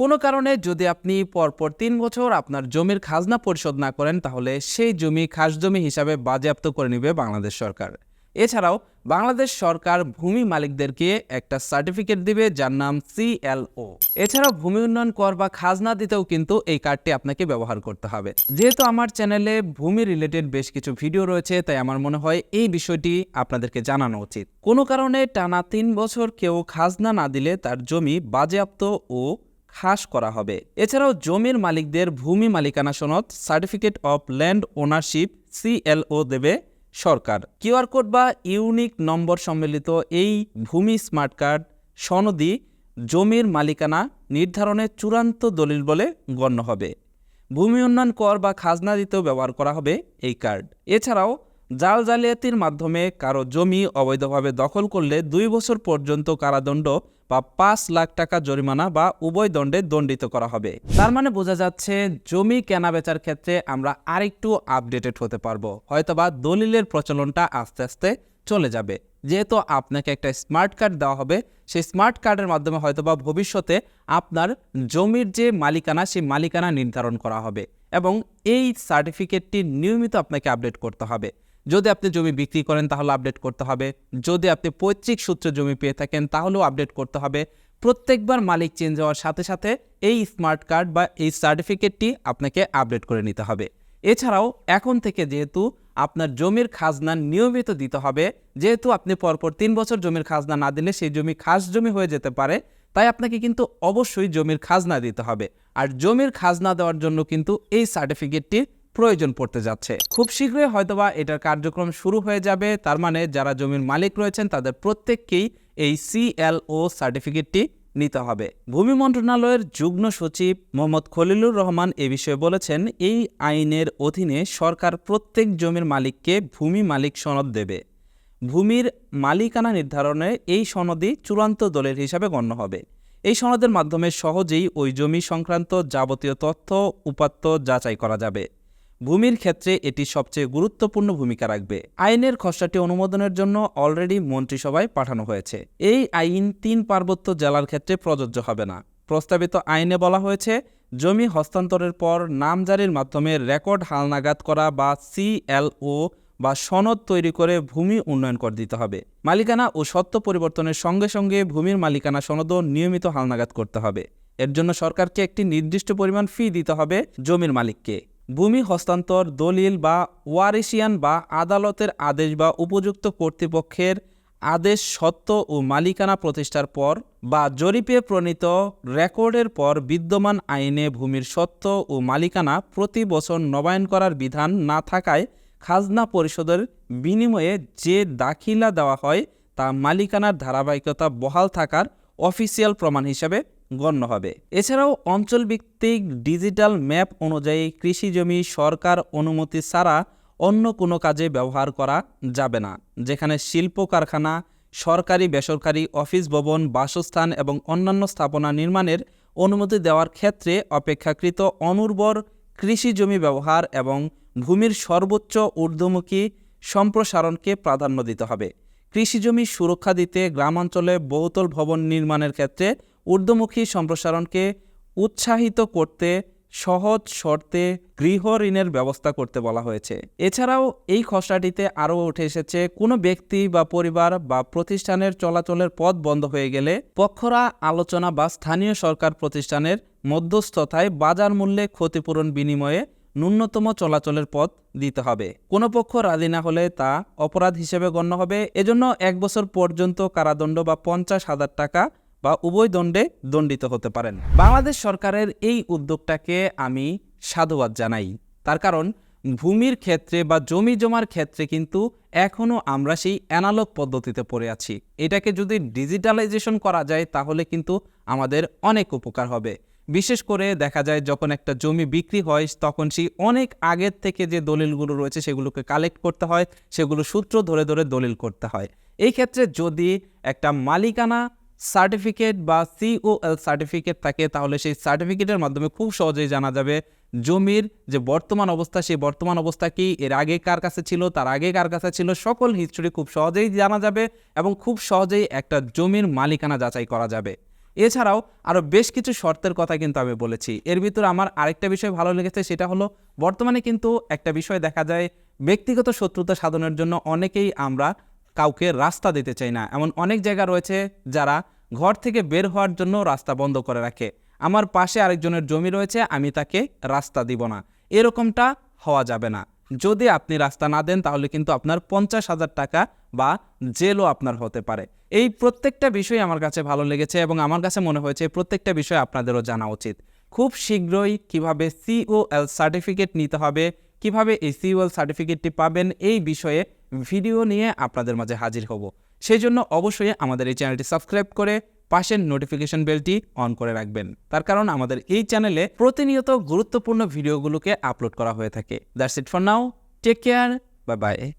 কোনো কারণে যদি আপনি পরপর ৩ বছর আপনার জমির খাজনা পরিশোধ না করেন তাহলে সেই জমি খাসজমি হিসাবে বাজেয়াপ্ত করে নেবে বাংলাদেশ সরকার। এছাড়াও বাংলাদেশ সরকার ভূমি মালিকদেরকে একটা সার্টিফিকেট দিবে যার নাম CLO। এছাড়াও ভূমি উন্নয়ন কর বা খাজনা দিতেও কিন্তু এই কার্ডটি আপনাকে ব্যবহার করতে হবে। যেহেতু আমার চ্যানেলে ভূমি রিলেটেড বেশ কিছু ভিডিও রয়েছে তাই আমার মনে হয় এই বিষয়টি আপনাদেরকে জানানো উচিত। কোনো কারণে টানা ৩ বছর কেউ খাজনা না দিলে তার জমি বাজেয়াপ্ত ও খাস করা হবে। এছাড়াও জমির মালিকদের ভূমি মালিকানা সনদ certificate of land ownership CLO দেবে সরকার। কিউআর কোড বা ইউনিক নম্বর সম্মিলিত এই ভূমি স্মার্ট কার্ড সনদই জমির মালিকানা নির্ধারণের চূড়ান্ত দলিল বলে গণ্য হবে। ভূমি উন্নয়ন কর বা খাজনা দিতেও ব্যবহার করা হবে এই কার্ড। এছাড়াও জাল জালিয়াতির মাধ্যমে কারো জমি অবৈধভাবে দখল করলে 2 বছর পর্যন্ত কারাদণ্ড বা 5 লাখ টাকা জরিমানা বা উভয় দণ্ডে দণ্ডিত করা হবে। তার মানে বোঝা যাচ্ছে জমি কেনা বেচার ক্ষেত্রে আমরা আরেকটু আপডেটেড হতে পারবো, হয়তোবা দলিলের প্রচলনটা আস্তে আস্তে চলে যাবে। যেহেতু আপনাকে একটা স্মার্ট কার্ড দেওয়া হবে, সেই স্মার্ট কার্ডের মাধ্যমে হয়তোবা ভবিষ্যতে আপনার জমির যে মালিকানা সেই মালিকানা নির্ধারণ করা হবে এবং এই সার্টিফিকেটটি নিয়মিত আপনাকে আপডেট করতে হবে। যদি আপনি জমি বিক্রি করেন তাহলে আপডেট করতে হবে, যদি আপনি পৈতৃক সূত্রে জমি পেয়ে থাকেন তাহলেও আপডেট করতে হবে। প্রত্যেকবার মালিক চেঞ্জ হওয়ার সাথে সাথে এই স্মার্ট কার্ড বা এই সার্টিফিকেটটি আপনাকে আপডেট করে নিতে হবে। এছাড়াও এখন থেকে যেহেতু আপনার জমির খাজনা নিয়মিত দিতে হবে, যেহেতু আপনি পরপর 3 বছর জমির খাজনা না দিলে সেই জমি খাস জমি হয়ে যেতে পারে, তাই আপনাকে কিন্তু অবশ্যই জমির খাজনা দিতে হবে। আর জমির খাজনা দেওয়ার জন্য কিন্তু এই সার্টিফিকেটটির প্রয়োজন পড়তে যাচ্ছে। খুব শীঘ্রই হয়তোবা এটার কার্যক্রম শুরু হয়ে যাবে। তার মানে যারা জমির মালিক রয়েছেন তাদের প্রত্যেককেই এই CLO সার্টিফিকেটটি নিতে হবে। ভূমি মন্ত্রণালয়ের যুগ্ম সচিব মোহাম্মদ খলিলুর রহমান এ বিষয়ে বলেছেন, এই আইনের অধীনে সরকার প্রত্যেক জমির মালিককে ভূমি মালিক সনদ দেবে। ভূমির মালিকানা নির্ধারণে এই সনদই চূড়ান্ত দলিল হিসাবে গণ্য হবে। এই সনদের মাধ্যমে সহজেই ওই জমি সংক্রান্ত যাবতীয় তথ্য উপাত্ত যাচাই করা যাবে। ভূমির ক্ষেত্রে এটি সবচেয়ে গুরুত্বপূর্ণ ভূমিকা রাখবে। আইনের খসড়াটি অনুমোদনের জন্য অলরেডি মন্ত্রিসভায় পাঠানো হয়েছে। এই আইন 3 পার্বত্য জেলার ক্ষেত্রে প্রযোজ্য হবে না। প্রস্তাবিত আইনে বলা হয়েছে, জমি হস্তান্তরের পর নামজারির মাধ্যমে রেকর্ড হালনাগাদ করা বা CLO বা সনদ তৈরি করে ভূমি উন্নয়ন কর দিতে হবে। মালিকানা ও সত্ত্ব পরিবর্তনের সঙ্গে সঙ্গে ভূমির মালিকানা সনদও নিয়মিত হালনাগাদ করতে হবে। এর জন্য সরকারকে একটি নির্দিষ্ট পরিমাণ ফি দিতে হবে জমির মালিককে। ভূমি হস্তান্তর দলিল বা ওয়ারিশিয়ান বা আদালতের আদেশ বা উপযুক্ত কর্তৃপক্ষের আদেশ সত্ত্ব ও মালিকানা প্রতিষ্ঠার পর বা জরিপে প্রণীত রেকর্ডের পর বিদ্যমান আইনে ভূমির সত্ত্ব ও মালিকানা প্রতি বছর নবায়ন করার বিধান না থাকায় খাজনা পরিশোধের বিনিময়ে যে দাখিলা দেওয়া হয় তা মালিকানার ধারাবাহিকতা বহাল থাকার অফিসিয়াল প্রমাণ হিসাবে গণ্য হবে। এছাড়াও অঞ্চলভিত্তিক ডিজিটাল ম্যাপ অনুযায়ী কৃষি জমি সরকার অনুমতি ছাড়া অন্য কোনো কাজে ব্যবহার করা যাবে না। যেখানে শিল্প কারখানা, সরকারি বেসরকারি অফিস ভবন, বাসস্থান এবং অন্যান্য স্থাপনা নির্মাণের অনুমতি দেওয়ার ক্ষেত্রে অপেক্ষাকৃত অনুর্বর কৃষি জমি ব্যবহার এবং ভূমির সর্বোচ্চ ঊর্ধ্বমুখী সম্প্রসারণকে প্রাধান্য দিতে হবে। কৃষিজমি সুরক্ষা দিতে গ্রামাঞ্চলে বহুতল ভবন নির্মাণের ক্ষেত্রে ঊর্ধ্বমুখী সম্প্রসারণকে উৎসাহিত করতে সহজ শর্তে গৃহ ঋণের ব্যবস্থা করতে বলা হয়েছে। এছাড়াও এই খসড়াটিতে আরও উঠে এসেছে, কোনো ব্যক্তি বা পরিবার বা প্রতিষ্ঠানের চলাচলের পথ বন্ধ হয়ে গেলে পক্ষরা আলোচনা বা স্থানীয় সরকার প্রতিষ্ঠানের মধ্যস্থতায় বাজার মূল্যে ক্ষতিপূরণ বিনিময়ে ন্যূনতম চলাচলের পথ দিতে হবে। কোনো পক্ষ রাজি না হলে তা অপরাধ হিসেবে গণ্য হবে। এজন্য 1 বছর পর্যন্ত কারাদণ্ড বা 50,000 টাকা বা উভয় দণ্ডে দণ্ডিত হতে পারেন। বাংলাদেশ সরকারের এই উদ্যোগটাকে আমি সাধুবাদ জানাই। তার কারণ ভূমির ক্ষেত্রে বা জমি জমার ক্ষেত্রে কিন্তু এখনও আমরা সেই অ্যানালগ পদ্ধতিতে পড়ে আছি। এটাকে যদি ডিজিটালাইজেশন করা যায় তাহলে কিন্তু আমাদের অনেক উপকার হবে। বিশেষ করে দেখা যায় যখন একটা জমি বিক্রি হয় তখন সেই অনেক আগের থেকে যে দলিলগুলো রয়েছে সেগুলোকে কালেক্ট করতে হয়, সেগুলো সূত্র ধরে ধরে দলিল করতে হয়। এই ক্ষেত্রে যদি একটা মালিকানা সার্টিফিকেট বা COL সার্টিফিকেট থাকে তাহলে সেই সার্টিফিকেটের মাধ্যমে খুব সহজেই জানা যাবে জমির যে বর্তমান অবস্থা, সেই বর্তমান অবস্থা কি, এর আগে কার কাছে ছিল, তার আগে কার কাছে ছিল, সকল হিস্ট্রি খুব সহজেই জানা যাবে এবং খুব সহজেই একটা জমির মালিকানা যাচাই করা যাবে। এছাড়াও আরও বেশ কিছু শর্তের কথা কিন্তু আমি বলেছি। এর ভিতরে আমার আরেকটা বিষয় ভালো লেগেছে, সেটা হলো বর্তমানে কিন্তু একটা বিষয় দেখা যায়, ব্যক্তিগত শত্রুতা সাধনের জন্য অনেকেই আমরা কাউকে রাস্তা দিতে চাই না। এমন অনেক জায়গা রয়েছে যারা ঘর থেকে বের হওয়ার জন্য রাস্তা বন্ধ করে রাখে। আমার পাশে আরেকজনের জমি রয়েছে, আমি তাকে রাস্তা দিব না, এরকমটা হওয়া যাবে না। যদি আপনি রাস্তা না দেন তাহলে কিন্তু আপনার 50,000 টাকা বা জেলও আপনার হতে পারে। এই প্রত্যেকটা বিষয় আমার কাছে ভালো লেগেছে এবং আমার কাছে মনে হয়েছে প্রত্যেকটা বিষয় আপনাদেরও জানা উচিত। খুব শীঘ্রই কিভাবে COL সার্টিফিকেট নিতে হবে, কিভাবে এই COL সার্টিফিকেটটি পাবেন, এই বিষয়ে ভিডিও নিয়ে আপনাদের মাঝে হাজির হব। সেই জন্য অবশ্যই আমাদের এই চ্যানেলটি সাবস্ক্রাইব করে পাশের নোটিফিকেশন বেলটি অন করে রাখবেন। তার কারণ আমাদের এই চ্যানেলে প্রতিনিয়ত গুরুত্বপূর্ণ ভিডিওগুলোকে আপলোড করা হয়ে থাকে। That's it for now, take care, bye by.